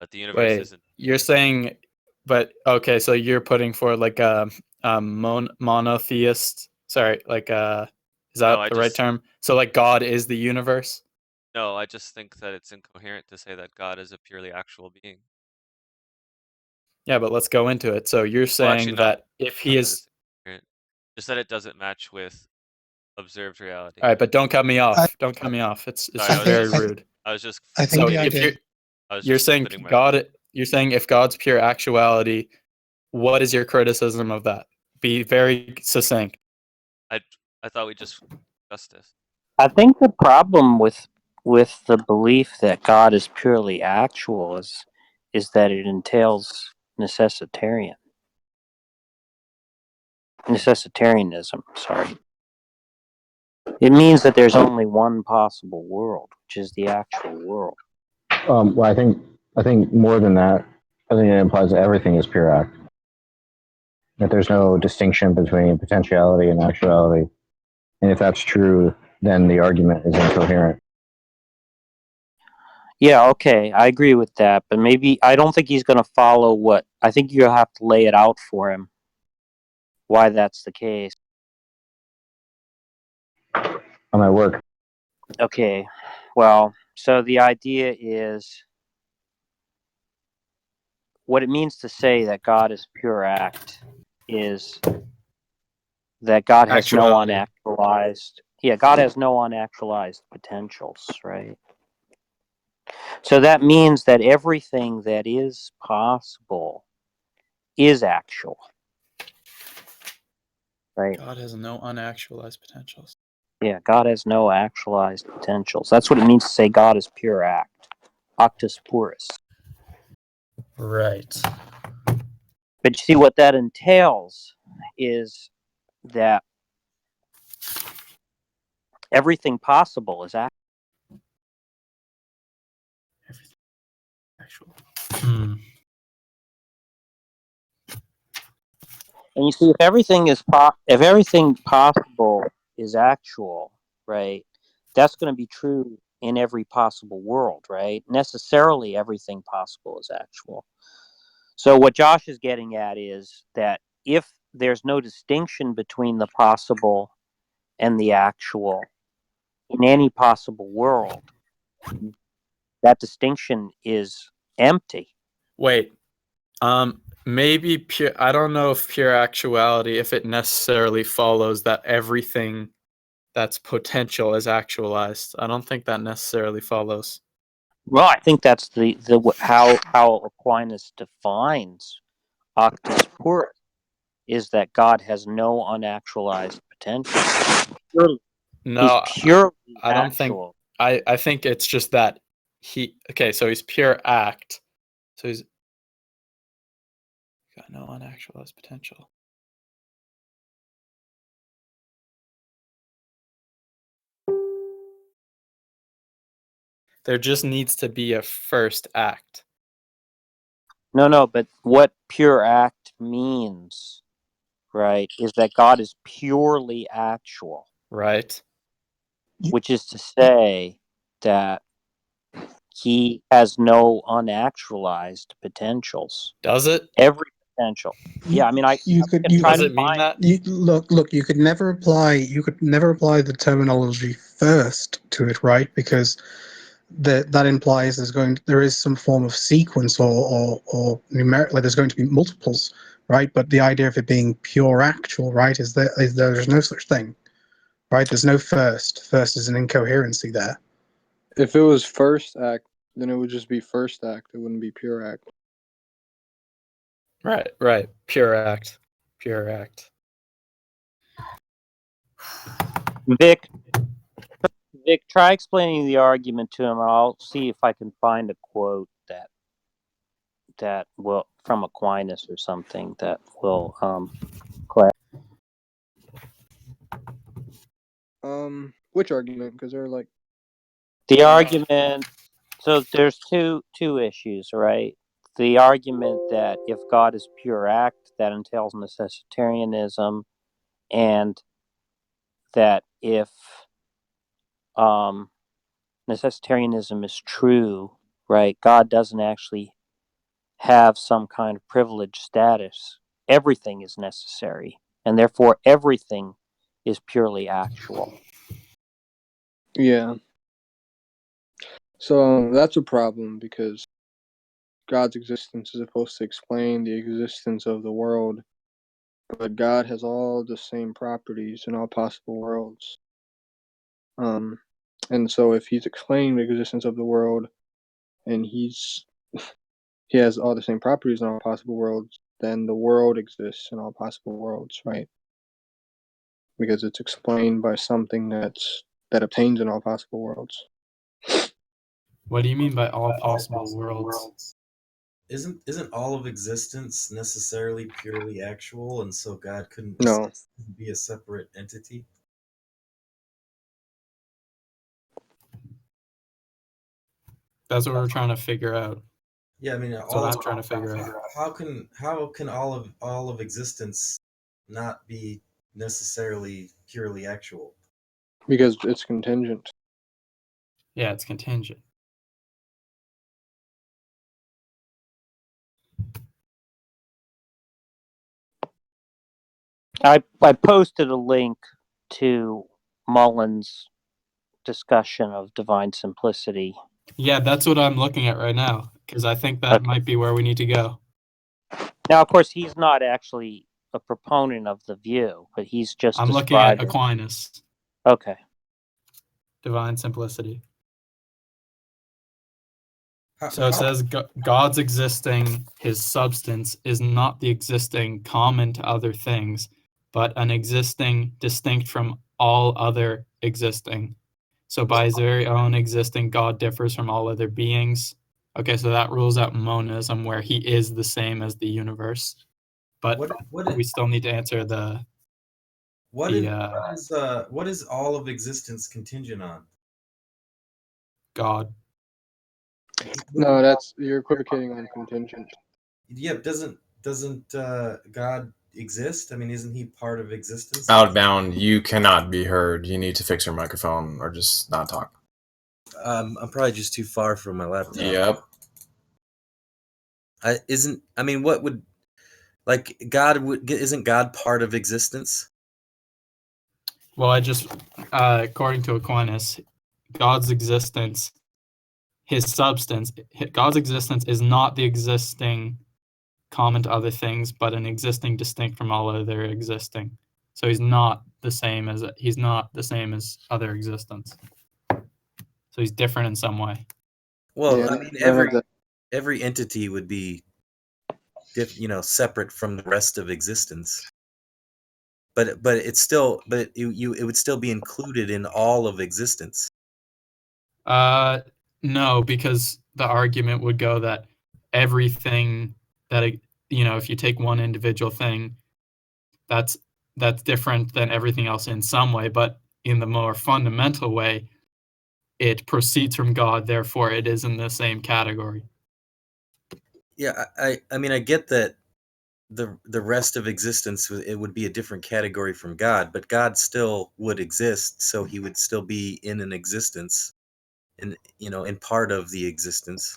but the universe Wait, isn't. you're saying, but okay, so you're putting for like a monotheist. Sorry, like is No, that I the right just term? So like God is the universe. no, I just think that it's incoherent to say that God is a purely actual being. Yeah, but let's go into it. So you're Well, actually, saying that if he not that is, it's incoherent, just that it doesn't match with observed reality. all right, but don't cut me I, off. Don't cut me off. It's Sorry, I just think very rude. I was just I think So the completing. if idea. I was you're just saying completing my. God, you're saying if God's pure actuality, what is your criticism of that? Be very succinct. I I thought we just discussed this. I think the problem with the belief that God is purely actual is that it entails necessitarianism. Sorry, it means that there's only one possible world, which is the actual world. Well, I think more than that, I think it implies that everything is pure act. That there's no distinction between potentiality and actuality. And if that's true, then the argument is incoherent. Yeah, okay, I agree with that, but maybe I don't think he's going to follow what I think you'll have to lay it out for him why that's the case. I'm at work. Okay, well, so the idea is what it means to say that God is pure act is that God has no Actuality. unactualized. Yeah, God has no unactualized potentials, right? So that means that everything that is possible is actual, right? God has no unactualized potentials. Yeah, God has no actualized potentials. That's what it means to say God is pure act, actus purus. Right. But you see, what that entails is that everything possible is actual. Actual. And you see, if everything possible is actual, right? That's going to be true in every possible world, right? Necessarily, everything possible is actual. So what Josh is getting at is that if there's no distinction between the possible and the actual in any possible world, that distinction is empty. Wait. Maybe pure. I don't know if pure actuality, if it necessarily follows that everything that's potential is actualized. I don't think that necessarily follows. Well, I think that's the how Aquinas defines actus purus is that God has no unactualized potential. No, He's purely I don't think. actual. I think it's just that okay, so he's pure act. So he's got no unactualized potential. There just needs to be a first act. No, but what pure act means, right, is that God is purely actual. Right. Which is to say that he has no unactualized potentials. Does it? Every potential. Yeah, I mean, you can could try Does to it mean find. that? look. You could never apply the terminology first to it, right? Because that implies there is some form of sequence or numeric, like there's going to be multiples, right? But the idea of it being pure actual, right, is there's no such thing, right? There's no first. First is an incoherency there. If it was first act, then it would just be first act. It wouldn't be pure act. Right. Pure act. Pure act. Vic, try explaining the argument to him. I'll see if I can find a quote that will from Aquinas or something that will clarify. Which argument? Because they're like The argument. So there's two issues, right? The argument that if God is pure act, that entails necessitarianism, and that if necessitarianism is true, right, God doesn't actually have some kind of privileged status, everything is necessary, and therefore everything is purely actual. Yeah. So that's a problem because God's existence is supposed to explain the existence of the world, but God has all the same properties in all possible worlds. And so if he's explaining the existence of the world and he has all the same properties in all possible worlds, then the world exists in all possible worlds, right? Because it's explained by something that obtains in all possible worlds. What do you mean by all possible worlds? Isn't all of existence necessarily purely actual, and so God couldn't No. be a separate entity? That's what we're trying to figure out. Yeah, I mean, That's what I'm trying to figure out. how can all of existence not be necessarily purely actual? Because it's contingent. Yeah, it's contingent. I posted a link to Mullen's discussion of divine simplicity. Yeah, that's what I'm looking at right now, because I think that might be where we need to go. Now, of course, he's not actually a proponent of the view, but he's just I'm looking at describing. Aquinas, Okay. divine simplicity. How- So it says God's existing, his substance, is not the existing common to other things, but an existing distinct from all other existing. So by his very own existing, God differs from all other beings. Okay, so that rules out monism, where he is the same as the universe. But we still need to answer what is all of existence contingent on? God. No, you're equivocating on contingent. Yeah, doesn't God exist? I mean, isn't he part of existence? Outbound, you cannot be heard. You need to fix your microphone or just not talk. I'm probably just too far from my laptop. Yep. I mean, what would, like, isn't God part of existence? Well, according to Aquinas, God's existence, his substance, God's existence is not the existing common to other things, but an existing distinct from all other existing. So he's not the same as other existence. So he's different in some way. Well, Yeah, I mean, every entity would be, separate from the rest of existence. But it would still be included in all of existence. No, because the argument would go that everything that if you take one individual thing, that's different than everything else in some way, but in the more fundamental way, it proceeds from God, therefore it is in the same category. Yeah, I mean, I get that the rest of existence, it would be a different category from God, but God still would exist, so he would still be in an existence, in part of the existence.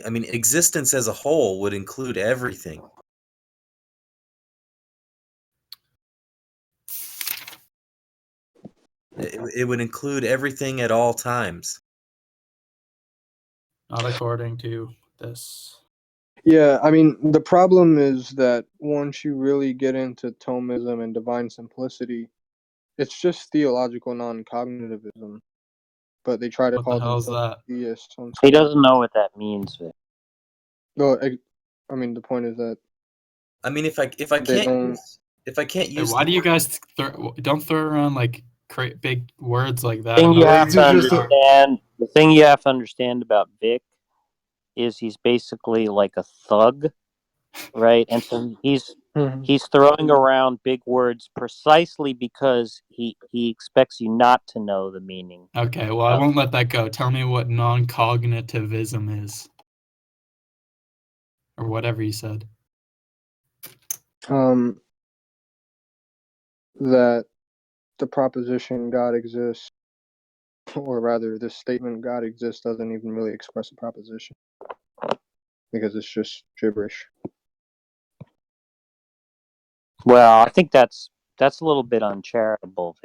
I mean, existence as a whole would include everything. It would include everything at all times. Not according to this. Yeah, I mean, the problem is that once you really get into Thomism and divine simplicity, it's just theological non-cognitivism. But they try to What the call hell is themselves that? theists. He doesn't know what that means, Vic. No, I mean, the point is that I mean, if I can't use Why do you guys don't throw around like big words like that? The thing you have to understand about Vic is he's basically like a thug, right? And so he's throwing around big words precisely because he expects you not to know the meaning. Okay, well, I won't let that go. Tell me what non-cognitivism is. Or whatever you said. that the proposition God exists Or rather, this statement "God exists" doesn't even really express a proposition because it's just gibberish. Well, I think that's a little bit uncharitable.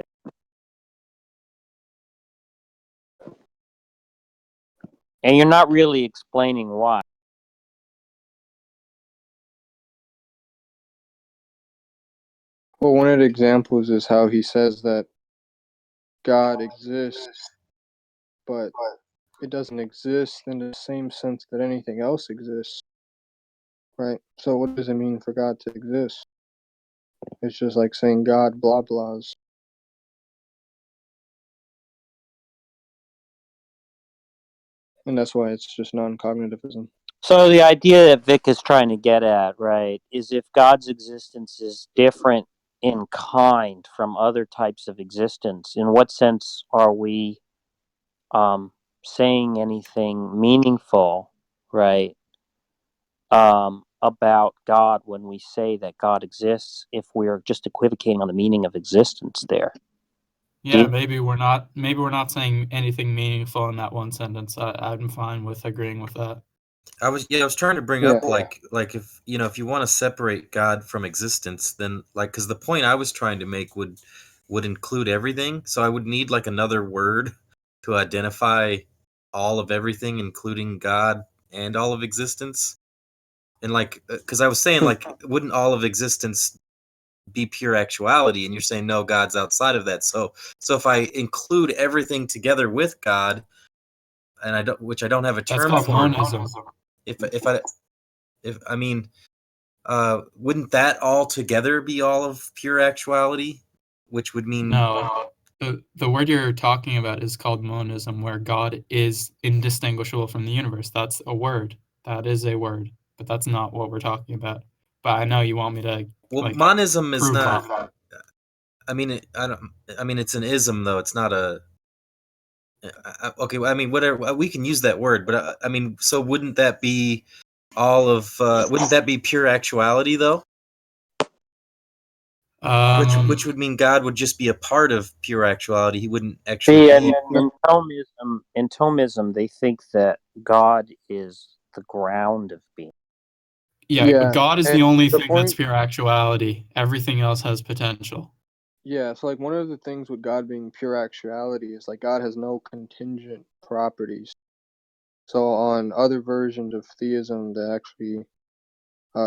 And you're not really explaining why. Well, one of the examples is how he says that God exists, but it doesn't exist in the same sense that anything else exists, right? So what does it mean for God to exist? It's just like saying God blah blahs. And that's why it's just non-cognitivism. So the idea that Vic is trying to get at, right, is if God's existence is different in kind from other types of existence, in what sense are we saying anything meaningful, right, about God when we say that God exists if we're just equivocating on the meaning of existence there? Yeah, maybe we're not saying anything meaningful in that one sentence. I'm fine with agreeing with that. I was trying to bring Yeah. up like if if you want to separate God from existence, then because the point I was trying to make would include everything, so I would need like another word to identify all of everything, including God and all of existence. And because I was saying wouldn't all of existence be pure actuality? And you're saying no, God's outside of that. So if I include everything together with God, and I don't have a That's term called for, monism. if I mean, wouldn't that all together be all of pure actuality? Which would mean No, the word you're talking about is called monism, where God is indistinguishable from the universe. That's a word. That is a word, but that's not what we're talking about. But I know you want me to monism is prove not. that. I mean, I don't. I mean, it's an ism though. It's not a. Okay, I mean, whatever. We can use that word, but I mean, so wouldn't that be all of? Wouldn't that be pure actuality though? Which would mean God would just be a part of pure actuality. He wouldn't actually See, be. in Thomism, they think that God is the ground of being. Yeah, God is the only thing that's point, pure actuality. Everything else has potential. Yeah, so like one of the things with God being pure actuality is like God has no contingent properties. So on other versions of theism that actually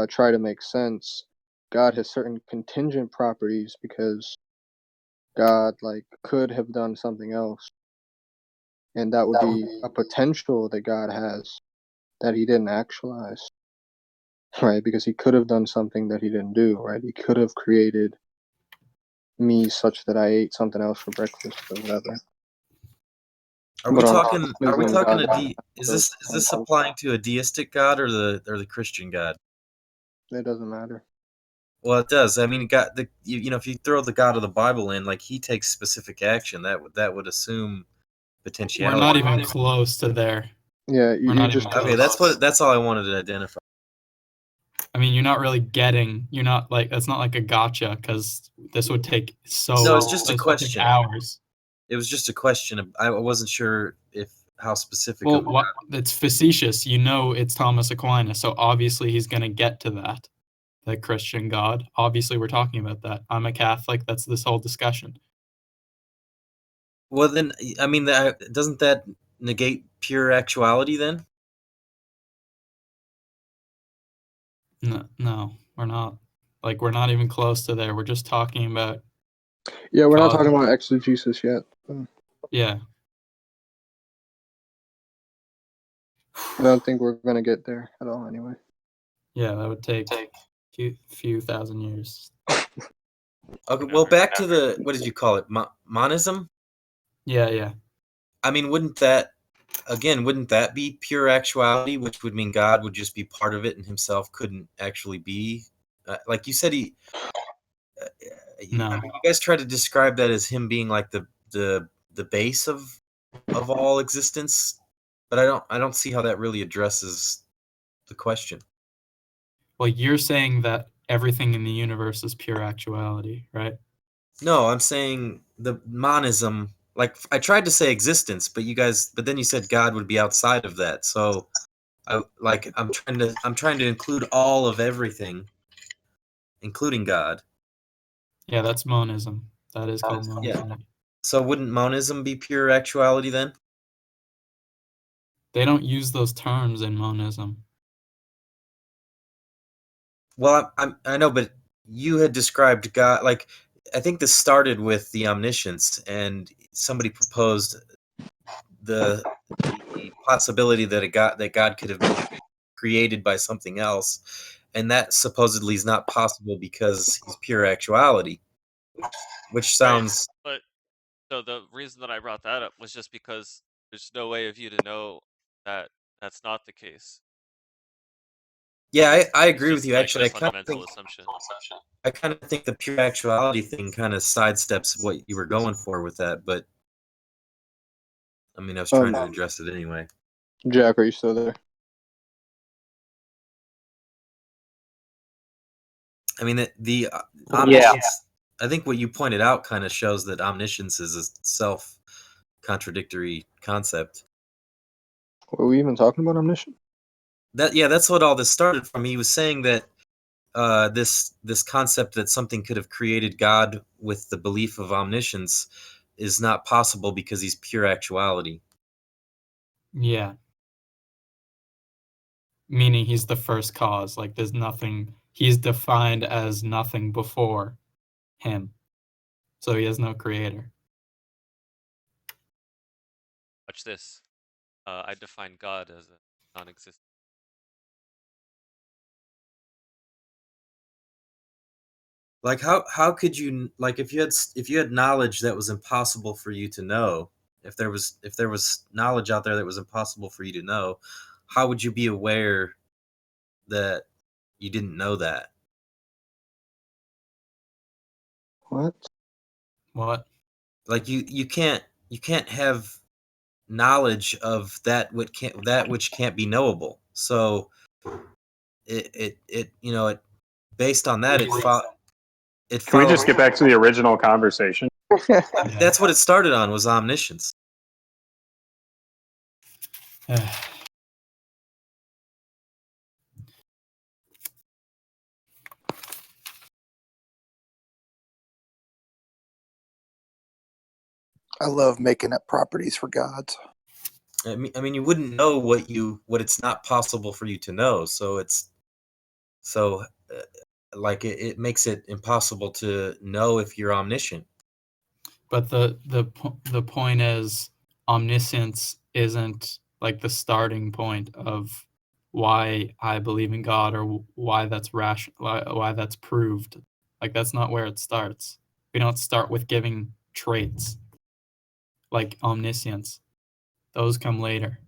try to make sense, God has certain contingent properties because God could have done something else, and that would be a potential that God has that he didn't actualize, right? Because he could have done something that he didn't do, right? He could have created me such that I ate something else for breakfast or whatever. Are we But talking? Are we talking is those this applying to a deistic God or the Christian God? It doesn't matter. Well, it does. I mean, God, if you throw the God of the Bible in, he takes specific action. That would assume potentiality. We're not even close to there. Yeah, We're not even okay. close. That's all I wanted to identify. I mean, you're not really getting. You're not it's not like a gotcha, because this would take No, it's just a this would take question. hours. It was just a question. I wasn't sure how specific. Well, it's facetious. It's Thomas Aquinas, so obviously he's going to get to that. The Christian God. Obviously, we're talking about that. I'm a Catholic. That's this whole discussion. Well, then, I mean, doesn't that negate pure actuality then? No, we're not. We're not even close to there. We're just talking about. Yeah, we're not talking about exegesis yet. Yeah. I don't think we're gonna get there at all, anyway. Yeah, that would take a few thousand years. Okay, well, back to what did you call it? Monism? Yeah. I mean, wouldn't that be pure actuality, which would mean God would just be part of it and himself couldn't actually be? Like you said, No. I mean, you guys try to describe that as him being like the base of all existence, but I don't see how that really addresses the question. Well, you're saying that everything in the universe is pure actuality, right? No, I'm saying the monism, like I tried to say existence, but then you said God would be outside of that. So I'm trying to include all of everything, including God. Yeah, that's monism. That is called Yeah. monism. So wouldn't monism be pure actuality then? They don't use those terms in monism. Well, I know, but you had described God like I think this started with the omniscience, and somebody proposed the possibility that God could have been created by something else, and that supposedly is not possible because he's pure actuality, which Right. sounds But so the reason that I brought that up was just because there's no way of you to know that that's not the case. yeah, I It's agree with just you. like a Actually, fundamental assumption. I kind of think the pure actuality thing kind of sidesteps what you were going for with that, but I mean, I was trying to address it anyway. Jack, are you still there? I mean, the Yeah. omniscience. I think what you pointed out kind of shows that omniscience is a self-contradictory concept. Were we even talking about omniscience? That's what all this started from. He was saying that this concept that something could have created God with the belief of omniscience is not possible because he's pure actuality. Yeah. Meaning he's the first cause. Like there's nothing, he's defined as nothing before him. So he has no creator. Watch this. I define God as a non-existent. Like how could you like if you had knowledge that was impossible for you to know, if there was knowledge out there that was impossible for you to know, how would you be aware that you didn't know that? What? What? Like you can't have knowledge of that which can't be knowable. So it it based on that it Can we follows. just get back to the original conversation? That's what it started on, was omniscience. I love making up properties for gods. I mean, you wouldn't know what it's not possible for you to know. So so uh, like it makes it impossible to know if you're omniscient. But the point is, omniscience isn't like the starting point of why I believe in God or why that's why that's proved. Like that's not where it starts. We don't start with giving traits like omniscience. Those come later.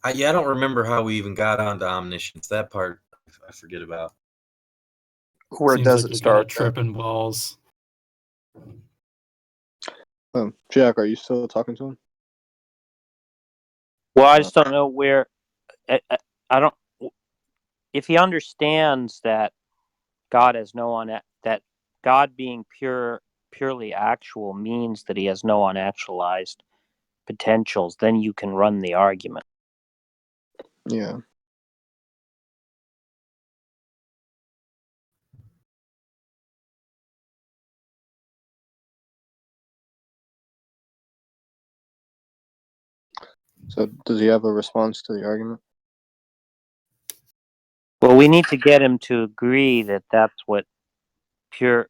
I don't remember how we even got onto omniscience. That part I forget about. Where Seems does like it you're kind of start, though? tripping balls. Jack, are you still talking to him? Well, I just don't know where. I don't. If he understands that God has no that God being purely actual means that he has no unactualized potentials, then you can run the argument. Yeah. So does he have a response to the argument? Well, we need to get him to agree that that's what pure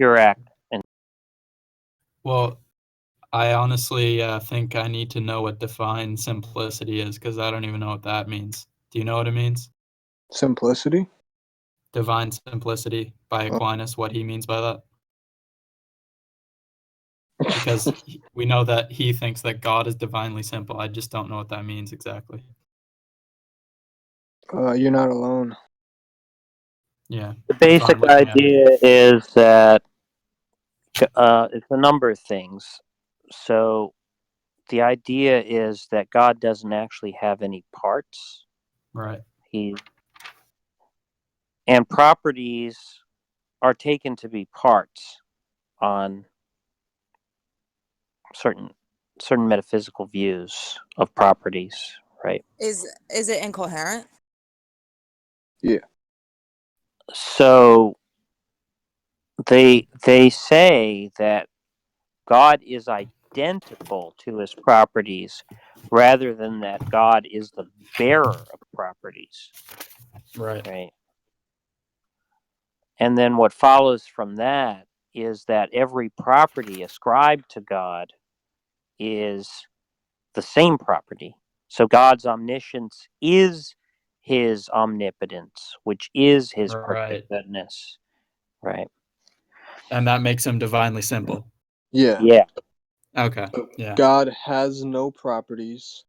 act and Well, I honestly think I need to know what divine simplicity is because I don't even know what that means. Do you know what it means? Simplicity? Divine simplicity by Oh. Aquinas, what he means by that? Because we know that he thinks that God is divinely simple. I just don't know what that means exactly. You're not alone. Yeah. the basic idea is that it's a number of things. So the idea is that God doesn't actually have any parts. Right. And properties are taken to be parts on certain metaphysical views of properties, right? Is it incoherent? Yeah. So they say that God is identical to his properties rather than that God is the bearer of properties. Right. And then what follows from that is that every property ascribed to God is the same property. So God's omniscience is his omnipotence, which is his perfect goodness. Right. And that makes him divinely simple. Yeah. Yeah. Okay. Yeah. God has no properties,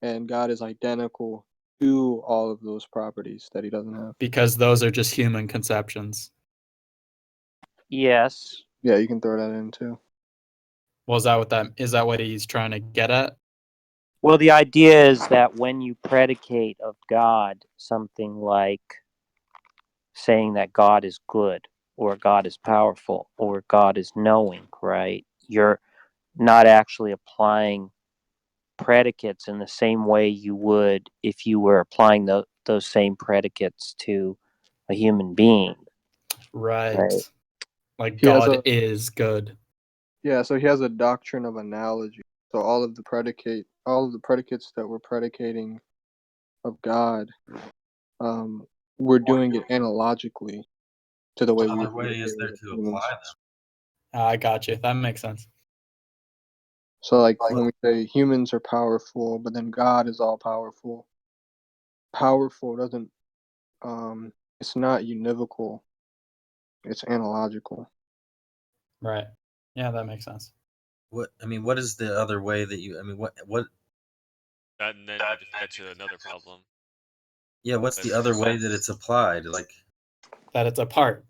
and God is identical to all of those properties that he doesn't have. Because those are just human conceptions. Yes. Yeah, you can throw that in too. Well, is that what he's trying to get at? Well, the idea is that when you predicate of God something like saying that God is good, or God is powerful, or God is knowing, right? You're not actually applying predicates in the same way you would if you were applying those same predicates to a human being. Right. Like He has God is good. Yeah, so he has a doctrine of analogy. So all of the predicates that we're predicating of God, we're doing it analogically to the way What we other way is there to apply them? I got you. That makes sense. So like when we say humans are powerful, but then God is all powerful. Powerful doesn't it's not univocal. It's analogical. Right. Yeah, that makes sense. What is the other way that you? What? That, and then you just get to another problem. Yeah, what's the other way that it's applied? Like that it's a part.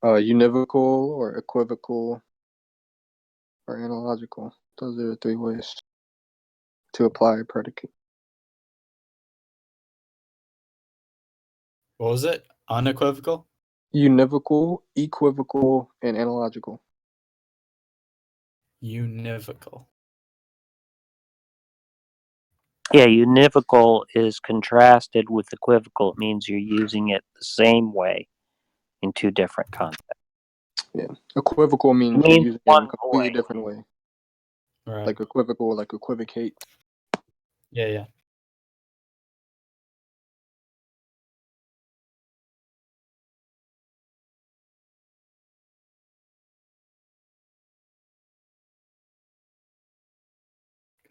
Univocal or equivocal or analogical. Those are the three ways to apply a predicate. What was it? Unequivocal? Univocal, equivocal, and analogical. Univocal. Yeah, univocal is contrasted with equivocal. It means you're using it the same way in two different contexts. Yeah. Equivocal means you're using it in a completely different way. Right. Like equivocal, like equivocate. Yeah, yeah.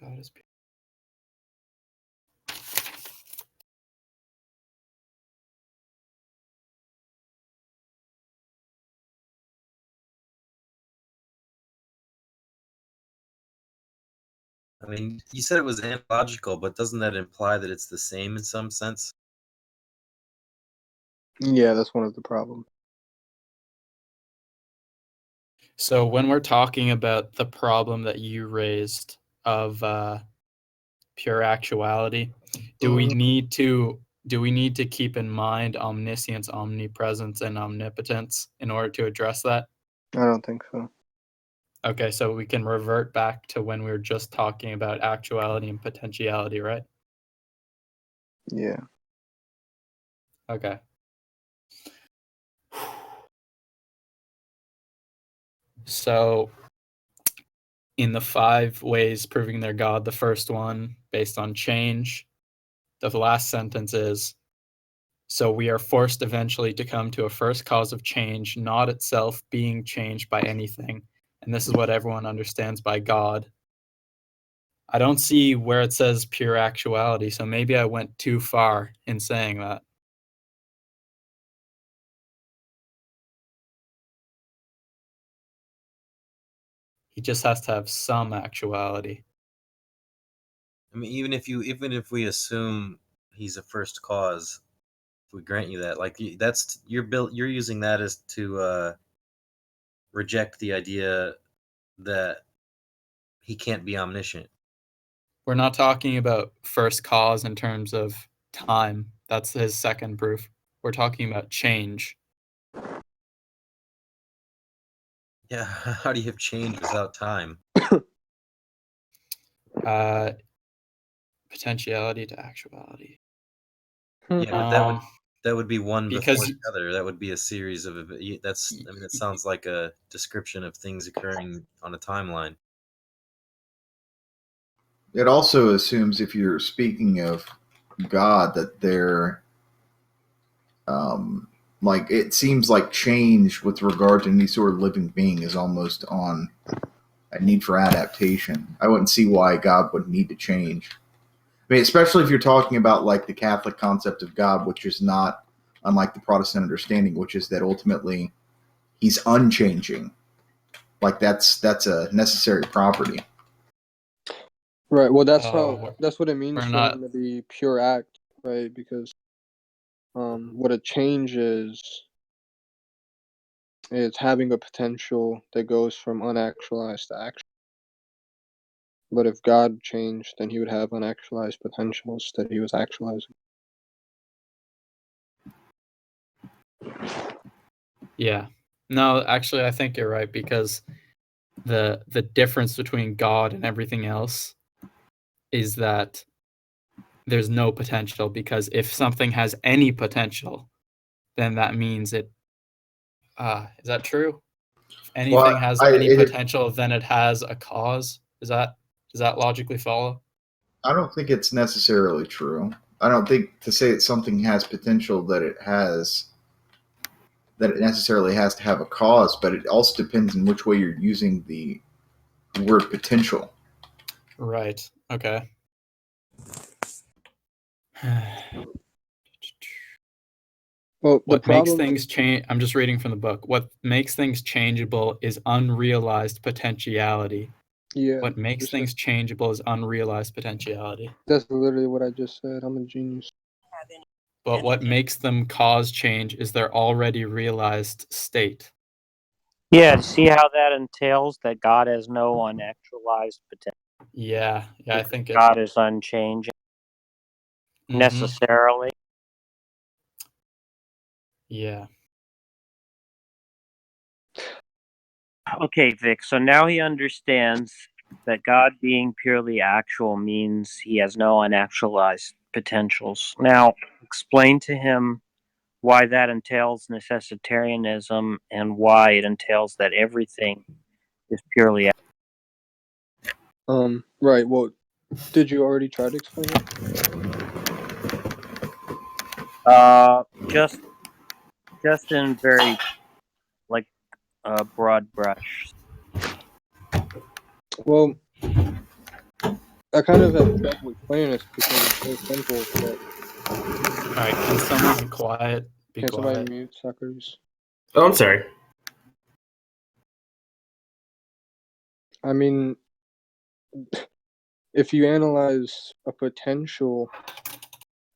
God is beautiful. I mean, you said it was analogical, but doesn't that imply that it's the same in some sense? Yeah, that's one of the problems. So when we're talking about the problem that you raised of pure actuality, do we need to keep in mind omniscience, omnipresence, and omnipotence in order to address that? I don't think so. Okay, so we can revert back to when we were just talking about actuality and potentiality, right? Yeah. Okay. So in the 5 ways proving their God, the first one based on change, the last sentence is, so we are forced eventually to come to a first cause of change, not itself being changed by anything. And this is what everyone understands by God. I don't see where it says pure actuality, so maybe I went too far in saying that. He just has to have some actuality. I mean, even if we assume he's a first cause, if we grant you that, like you're using that as to reject the idea that he can't be omniscient. We're not talking about first cause in terms of time. That's his second proof. We're talking about change. Yeah, how do you have change without time? Potentiality to actuality. Yeah, but that would be one before because the other. That would be a series of. That's. I mean, it sounds like a description of things occurring on a timeline. It also assumes, if you're speaking of God, that they're like, it seems like change with regard to any sort of living being is almost on a need for adaptation. I wouldn't see why God would need to change. I mean, especially if you're talking about like the Catholic concept of God, which is not unlike the Protestant understanding, which is that ultimately he's unchanging. Like that's a necessary property. Right. Well, that's Oh, that's what it means we're for not. him to be pure act, right? Because what a change is having a potential that goes from unactualized to actual. But if God changed, then he would have unactualized potentials that he was actualizing. Yeah. No, actually, I think you're right, because the difference between God and everything else is that there's no potential, because if something has any potential, then that means it. Is that true? If anything has any potential, then it has a cause. Does that logically follow? I don't think it's necessarily true. I don't think to say that something has potential that it necessarily has to have a cause, but it also depends on which way you're using the word potential. Right. Okay. Well, what makes things change? I'm just reading from the book. What makes things changeable is unrealized potentiality. Yeah. What makes things changeable is unrealized potentiality. That's literally what I just said. I'm a genius. But what makes them cause change is their already realized state. Yeah, see how that entails that God has no unactualized potential. Yeah, I think God is unchanging necessarily. Yeah. Okay, Vic, so now he understands that God being purely actual means he has no unactualized potentials. Now, explain to him why that entails necessitarianism and why it entails that everything is purely actual. Right. Well, did you already try to explain it? Just in very broad brush. Well, I kind of have trouble explaining this because it's so simple. But all right, can someone be quiet? Can somebody mute Socrates? Oh, I'm sorry. I mean, if you analyze a potential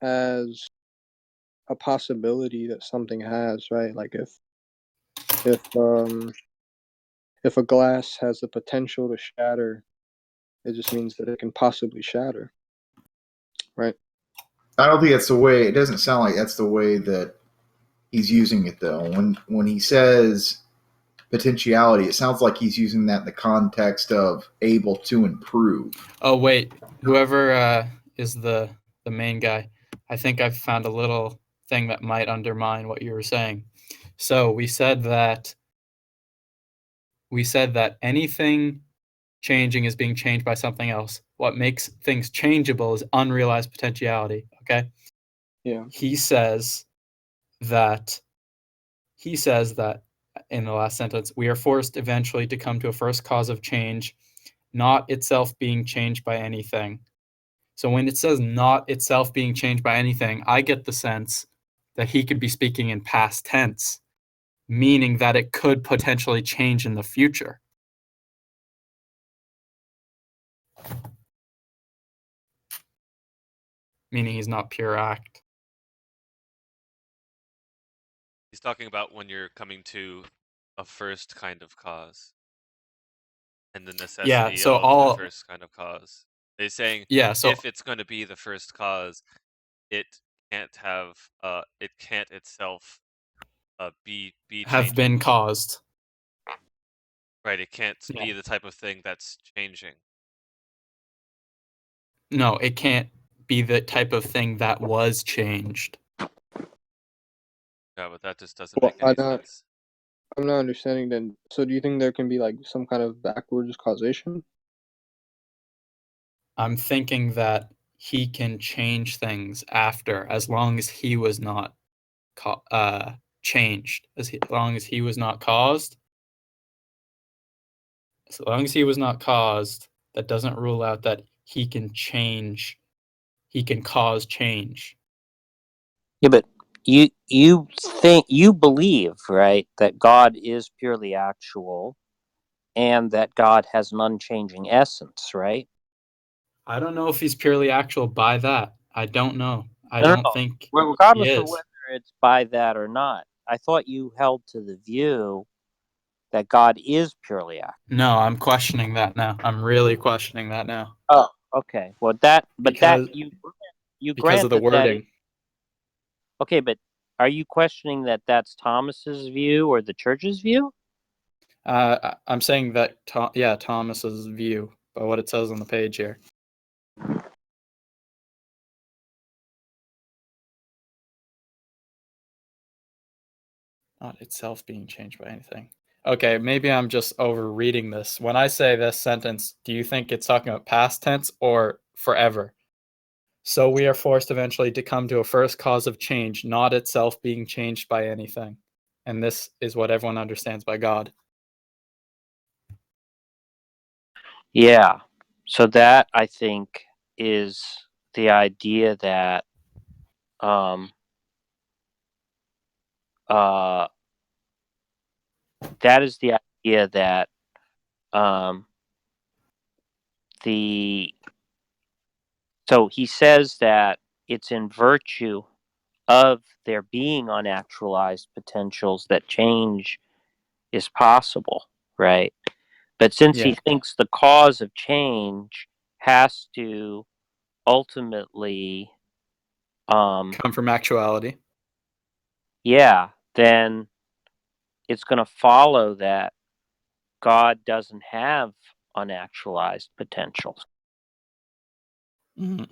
as a possibility that something has, right? Like if a glass has the potential to shatter, it just means that it can possibly shatter, right? I don't think that's the way. It doesn't sound like that's the way that he's using it, though. When he says potentiality, it sounds like he's using that in the context of able to improve. Oh wait, whoever is the main guy, I think I've found a little thing that might undermine what you were saying. So we said that anything changing is being changed by something else. What makes things changeable is unrealized potentiality. Okay. Yeah. He says that in the last sentence, we are forced eventually to come to a first cause of change, not itself being changed by anything. So when it says not itself being changed by anything, I get the sense that he could be speaking in past tense, meaning that it could potentially change in the future. Meaning he's not pure act. He's talking about when you're coming to a first kind of cause and the necessity of the first kind of cause. They're saying if it's going to be the first cause, it can't itself be have changing. Been caused. Right, it can't be the type of thing that's changing. No, it can't be the type of thing that was changed. Yeah, but that just doesn't make any sense. I'm not understanding then. So do you think there can be like some kind of backwards causation? I'm thinking that he can change things after, as long as he was not changed, as long as he was not caused. As long as he was not caused, that doesn't rule out that he can change. He can cause change. Yeah, but you believe, right, that God is purely actual, and that God has an unchanging essence, right? I don't know if he's purely actual by that. I don't know. I No, don't think well, he regardless of is. whether it's by that or not, I thought you held to the view that God is purely actual. No, I'm questioning that now. I'm really questioning that now. Oh, okay. Well, because you because of grant the that wording. Okay, but are you questioning that that's Thomas's view or the church's view? I'm saying that, Thomas's view, by what it says on the page here. Not itself being changed by anything. Okay, maybe I'm just overreading this. When I say this sentence, do you think it's talking about past tense or forever? So we are forced eventually to come to a first cause of change, not itself being changed by anything. And this is what everyone understands by God. Yeah. So that, I think, is the idea that that is the idea that so he says that it's in virtue of there being unactualized potentials that change is possible, right? But since he thinks the cause of change has to ultimately come from actuality, then it's going to follow that God doesn't have unactualized potentials. Yeah.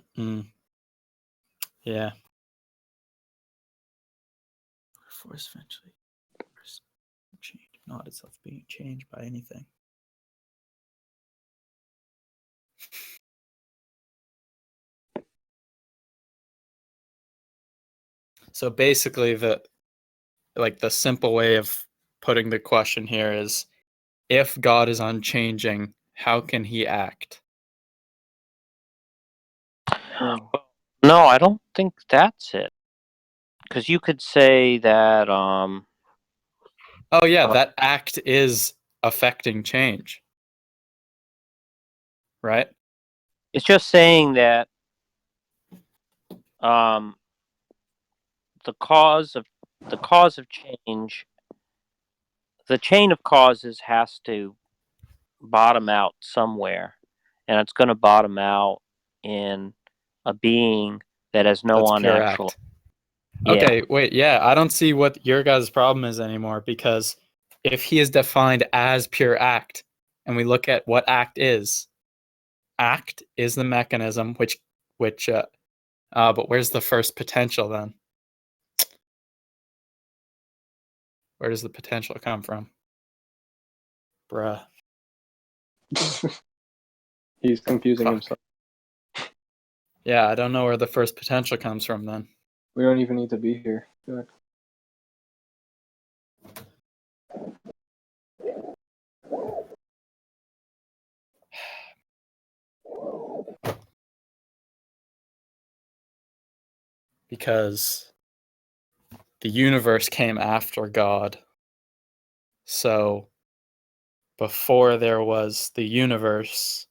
Force eventually change, not itself being changed by anything. So basically, the simple way of putting the question here is, if God is unchanging, how can he act? No, I don't think that's it. Because you could say that that act is affecting change. Right? It's just saying that the cause of change, the chain of causes has to bottom out somewhere, and it's going to bottom out in a being that has no unactual. Okay, wait, I don't see what your guys' problem is anymore, because if he is defined as pure act, and we look at what act is the mechanism which but where's the first potential then? Where does the potential come from? Bruh. He's confusing himself. Yeah, I don't know where the first potential comes from then. We don't even need to be here. Good. Because the universe came after God. So before there was the universe,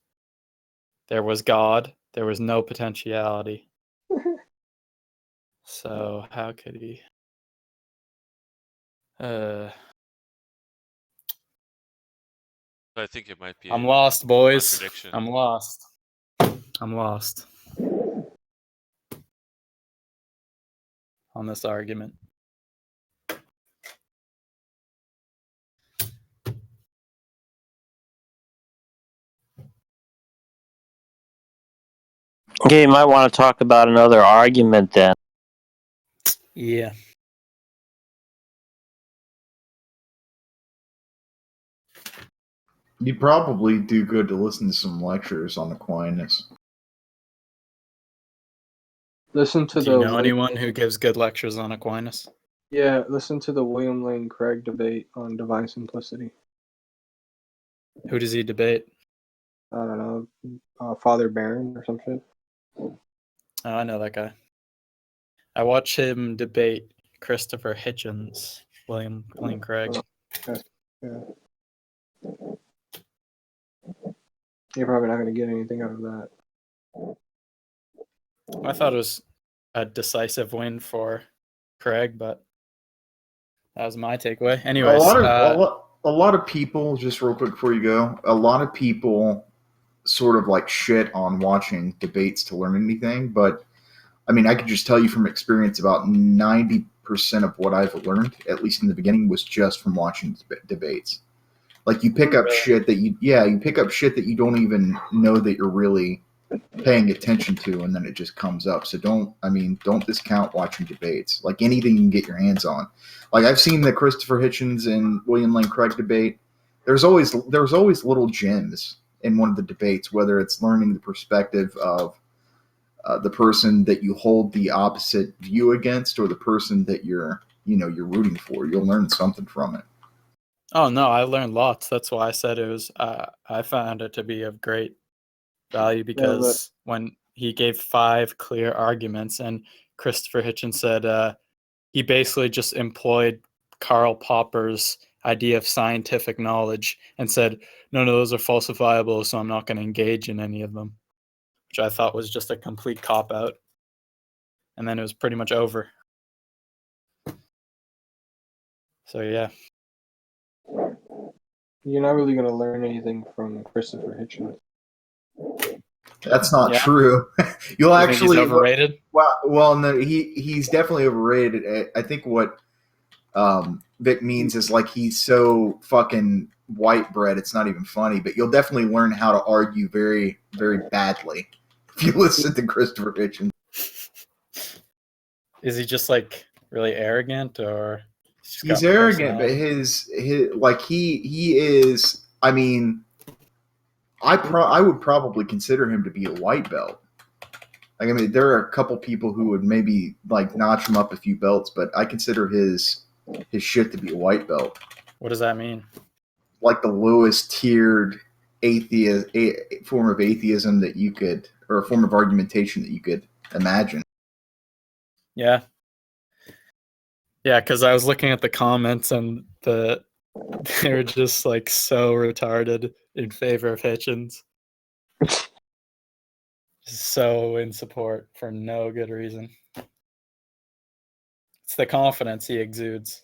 there was God, there was no potentiality. So how could he? I think it might be. I'm lost, boys. Contradiction. I'm lost. On this argument. Okay, you might want to talk about another argument then. Yeah. You'd probably do good to listen to some lectures on Aquinas. Listen to Do you know anyone who gives good lectures on Aquinas? Yeah, listen to the William Lane Craig debate on divine simplicity. Who does he debate? I don't know, Father Barron or some shit. Oh, I know that guy. I watched him debate Christopher Hitchens, William Lane Craig. Yeah. You're probably not going to get anything out of that. I thought it was a decisive win for Craig, but that was my takeaway. Anyways, a lot of people, just real quick before you go, a lot of people sort of like shit on watching debates to learn anything, but I mean, I could just tell you from experience about 90% of what I've learned, at least in the beginning, was just from watching debates. Like you pick up shit that you pick up shit that you don't even know that you're really paying attention to, and then it just comes up. So don't discount watching debates. Like anything you can get your hands on. Like I've seen the Christopher Hitchens and William Lane Craig debate. There's always little gems in one of the debates, whether it's learning the perspective of the person that you hold the opposite view against, or the person that you're rooting for. You'll learn something from it. Oh no, I learned lots. That's why I said it was. I found it to be of great value because when he gave 5 clear arguments, and Christopher Hitchens said he basically just employed Karl Popper's idea of scientific knowledge and said, none of those are falsifiable, so I'm not going to engage in any of them, which I thought was just a complete cop-out. And then it was pretty much over. So, yeah. You're not really going to learn anything from Christopher Hitchens. That's not true. You'll actually. Think he's overrated? Well, no, he's definitely overrated. I think what Vic means is like he's so fucking white bread. It's not even funny. But you'll definitely learn how to argue very, very badly if you listen to Christopher Hitchens. Is he just like really arrogant, or he's arrogant? But his like he is. I mean, I would probably consider him to be a white belt. Like, I mean, there are a couple people who would maybe like notch him up a few belts, but I consider his shit to be a white belt. What does that mean? Like the lowest tiered form of atheism that you could, or a form of argumentation that you could imagine. Yeah. Yeah, because I was looking at the comments and they're just like so retarded in favor of Hitchens. So in support for no good reason. It's the confidence he exudes.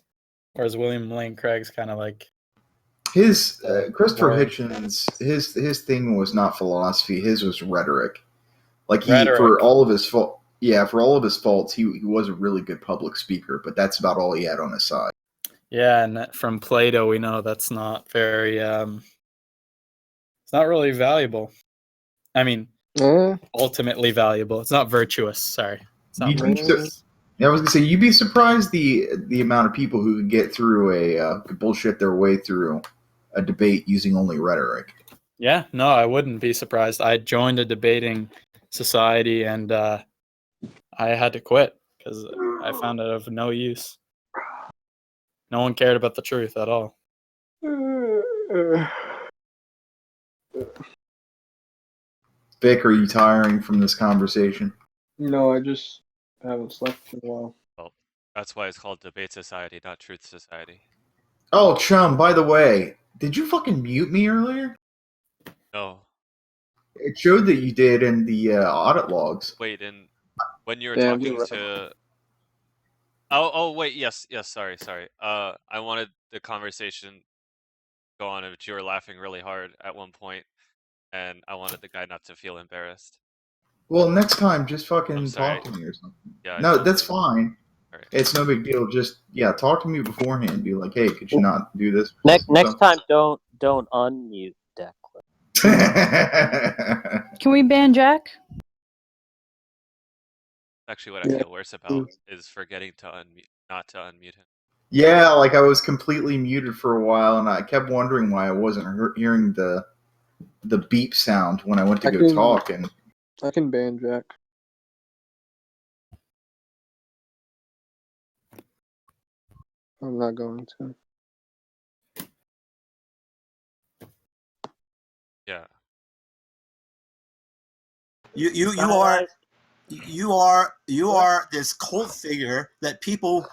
Whereas William Lane Craig's kind of like his Christopher Hitchens. His thing was not philosophy. His was rhetoric. Like for all of his faults, he was a really good public speaker. But that's about all he had on his side. Yeah, and from Plato we know that's not very. It's not really valuable. I mean, ultimately valuable. It's not virtuous. Sorry, it's not virtuous. I was gonna say you'd be surprised the amount of people who could get through could bullshit their way through a debate using only rhetoric. Yeah, no, I wouldn't be surprised. I joined a debating society and I had to quit because I found it of no use. No one cared about the truth at all. Vic, are you tiring from this conversation? No, I just haven't slept in a while. Well, that's why it's called Debate Society, not Truth Society. Oh, Chum, by the way, did you fucking mute me earlier? No. It showed that you did in the audit logs. Wait, and when you were talking to... Oh, wait, yes, sorry. I wanted the conversation to go on, but you were laughing really hard at one point, and I wanted the guy not to feel embarrassed. Well, next time, just fucking talk to me or something. Yeah, no, that's fine. Right. It's no big deal. Just, talk to me beforehand. Be like, hey, could you not do this? Next time, don't unmute Declan. Can we ban Jack? Actually, what I feel worse about is forgetting to unmute, not to unmute him. Yeah, like I was completely muted for a while, and I kept wondering why I wasn't hearing the beep sound when I went to go talk. And I can ban Jack. I'm not going to. Yeah. You are this cult figure that people